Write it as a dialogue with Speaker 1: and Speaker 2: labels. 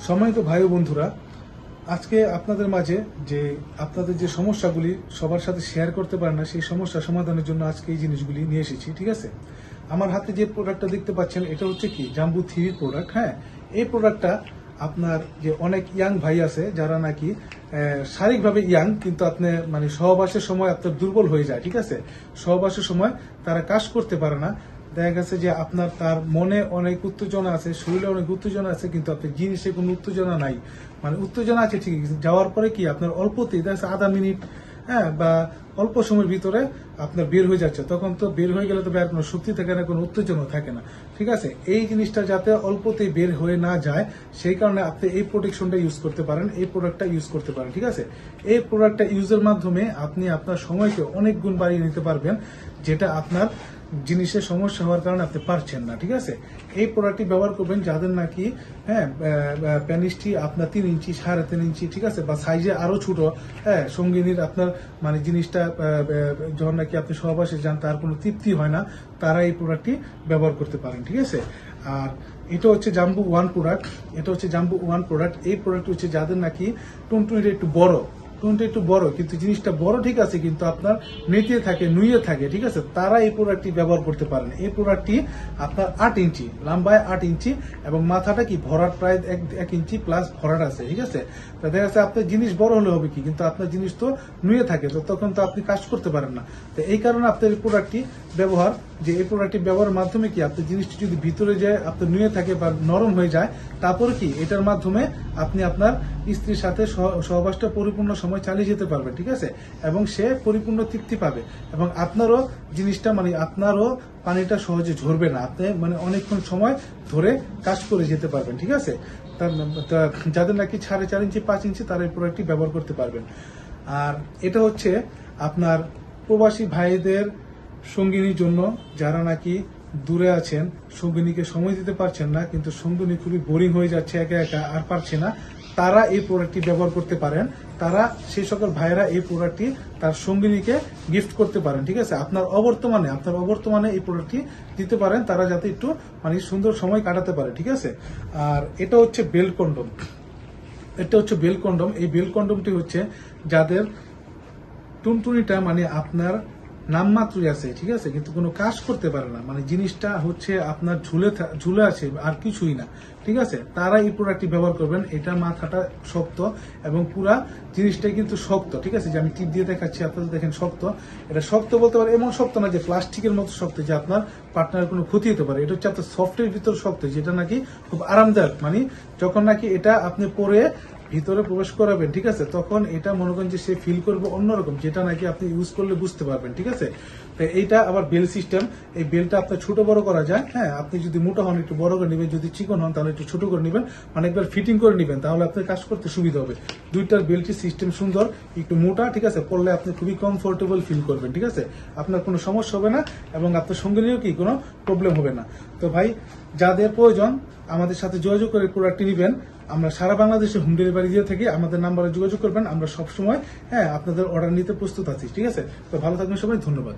Speaker 1: সম্মানিত ভাই ও বন্ধুরা, আজকে আপনাদের মাঝে যে আপনাদের যে সমস্যাগুলি সবার সাথে শেয়ার করতে পারেন না, সেই সমস্যা সমাধানের জন্য আজকে এই জিনিসগুলি নিয়ে এসেছি। ঠিক আছে, আমার হাতে যে প্রোডাক্টটা দেখতে পাচ্ছেন এটা হচ্ছে কি জাম্বু 3 প্রোডাক্ট। হ্যাঁ, এই প্রোডাক্টটা আপনার যে অনেক ইয়াং ভাই আছে যারা নাকি শারীরিকভাবে ইয়াং, কিন্তু আপনি মানে সহবাসের সময় আপনার দুর্বল হয়ে যায়। ঠিক আছে, সহবাসের সময় তারা কাজ করতে পারে না। দেখা গেছে যে আপনার তার মনে অনেক উত্তেজনা আছে, শরীরে অনেক উত্তেজনা আছে, কিন্তু আপনার জিনিসে কোনো উত্তেজনা নাই। মানে উত্তেজনা আছে ঠিকই, যাওয়ার পরে কি আপনার অল্পতেই দেখা যাচ্ছে আধা মিনিট, হ্যাঁ, বা অল্প সময়ের ভিতরে আপনার বের হয়ে যাচ্ছে। তখন তো বের হয়ে গেলে তো আর কোনো শক্তি থাকে না, কোনো উত্তেজনা থাকে না। ঠিক আছে, এই জিনিসটা যাতে অল্পতেই বের হয়ে না যায় সেই কারণে আপনি এই প্রোটেকশনটা ইউজ করতে পারেন, এই প্রোডাক্টটা ইউজ করতে পারেন। ঠিক আছে, এই প্রোডাক্টটা ইউজের মাধ্যমে আপনি আপনার সময়কে অনেক গুণ বাড়িয়ে নিতে পারবেন, যেটা আপনার জিনিসের সমস্যা হওয়ার কারণে আপনি পারছেন না। ঠিক আছে, এই প্রোডাক্টটি ব্যবহার করবেন যাদের নাকি প্যানিসটি আপনার 3 ইঞ্চি 3.5 ইঞ্চি, ঠিক আছে, বা সাইজে আরো ছোট, হ্যাঁ, সঙ্গিনীর আপনার মানে জিনিসটা যখন নাকি আপনি সহবাসে যান তার কোনো তৃপ্তি হয় না, তারা এই প্রোডাক্টটি ব্যবহার করতে পারেন। ঠিক আছে, আর এটা হচ্ছে জাম্বু 1 প্রোডাক্ট। এটা হচ্ছে জাম্বু 1 প্রোডাক্ট। এই প্রোডাক্ট হচ্ছে যাদের নাকি টুনটুনিটা একটু বড়, কিন্তু জিনিসটা বড়, ঠিক আছে, কিন্তু আপনার নেতিয়ে থাকে, নুয়ে থাকে, ঠিক আছে, তারা এই প্রোডাক্টটি ব্যবহার করতে পারেন। এই প্রোডাক্টটি আপনার 8 ইঞ্চি লম্বায়, 8 ইঞ্চি, এবং মাথাটা কি ভরাট প্রায় 1 ইঞ্চি প্লাস ভরাট আছে। ঠিক আছে, তো দেখা যাচ্ছে আপনার জিনিস বড় হলে হবে কি, কিন্তু আপনার জিনিস তো নুয়ে থাকে, তো তখন তো আপনি কাজ করতে পারেন না। তো এই কারণে আপনার এই প্রোডাক্টটি ব্যবহার, যে এই প্রোডাক্টটি ব্যবহারের মাধ্যমে কি আপনার জিনিসটি যদি ভিতরে যায়, আপনার নুয়ে থাকে বা নরম হয়ে যায়, তারপর কি এটার মাধ্যমে আপনি আপনার স্ত্রীর সাথে সহবাসটা পরিপূর্ণ সময় চালিয়ে যেতে পারবেন। ঠিক আছে, এবং সে পরিপূর্ণ তৃপ্তি পাবে, এবং আপনারও জিনিসটা মানে আপনারও পানিটা সহজে ঝরবে না, আপনি মানে অনেকক্ষণ সময় ধরে কাজ করে যেতে পারবেন। ঠিক আছে, যাদের নাকি 4.5 ইঞ্চি 5 ইঞ্চি তারা এই প্রোডাক্টটি ব্যবহার করতে পারবেন। আর এটা হচ্ছে আপনার প্রবাসী ভাইদের সঙ্গিনীর জন্য, যারা নাকি দূরে আছেন, সঙ্গিনীকে সময় দিতে পারছেন না, কিন্তু সঙ্গিনী খুবই বোরিং হয়ে যাচ্ছে, একা একা আর পারছে না, তারা এই প্রোডাক্টটি ব্যবহার করতে পারেন। তারা সেই সকল ভাইয়েরা এই প্রোডাক্টটি তার সঙ্গিনীকে গিফট করতে পারেন। ঠিক আছে, আপনার অবর্তমানে এই প্রোডাক্টটি দিতে পারেন, তারা যাতে একটু মানে সুন্দর সময় কাটাতে পারে। ঠিক আছে, আর এটা হচ্ছে বেল কন্ডম। এই বেল কন্ডমটি হচ্ছে যাদের টুনটুনিটা মানে আপনার নামমাত্রই আছে, ঠিক আছে, কিন্তু কোনো কাজ করতে পারে না, মানে জিনিসটা হচ্ছে আপনার ঝুলে আছে আর কিছুই না। ঠিক আছে, তারা এই প্রোডাক্টটি ব্যবহার করবেন। এটা মাথাটা শক্ত এবং পুরা জিনিসটাই কিন্তু শক্ত। ঠিক আছে, যে আমি টিপ দিয়ে দেখাচ্ছি আপনাদের, দেখেন শক্ত। এটা শক্ত বলতে পারে এমন শক্ত না যে প্লাস্টিকের মতো শক্ত যে আপনার পার্টনারের কোনো ক্ষতি হতে পারে। এটা হচ্ছে আপনার সফটের ভিতর শক্ত, যেটা নাকি খুব আরামদায়ক। মানে যখন নাকি এটা আপনি পরে ভিতরে প্রবেশ করাবেন, ঠিক আছে, তখন এটা মনে করেন যে সে ফিল করবে অন্যরকম, যেটা নাকি আপনি ইউজ করলে বুঝতে পারবেন। ঠিক আছে, তো এইটা আবার বেল সিস্টেম। এই বেলটা আপনার ছোট বড় করা যায়। হ্যাঁ, আপনি যদি মোটা হন একটু বড় করে নেবেন, যদি চিকন হন তাহলে একটু ছোট করে নেবেন, অনেকবার ফিটিং করে নেবেন, তাহলে আপনার কাজ করতে সুবিধা হবে। দুইটার বেল্টের সিস্টেম সুন্দর, একটু মোটা, ঠিক আছে, পরলে আপনি খুবই কমফোর্টেবল ফিল করবেন। ঠিক আছে, আপনার কোনো সমস্যা হবে না, এবং আপনার সঙ্গে নিয়েও কি কোনো প্রবলেম হবে না। তো ভাই, যাদের প্রয়োজন আমাদের সাথে যোগাযোগ করে প্রোডাক্টটি নেবেন। আমরা সারা বাংলাদেশে হোম ডেলিভারি দিয়ে থাকি, আমাদের নাম্বারে যোগাযোগ করবেন, আমরা সবসময় আপনাদের অর্ডার নিতে প্রস্তুত আছি। ঠিক আছে, তো ভালো থাকবেন সবাই, ধন্যবাদ।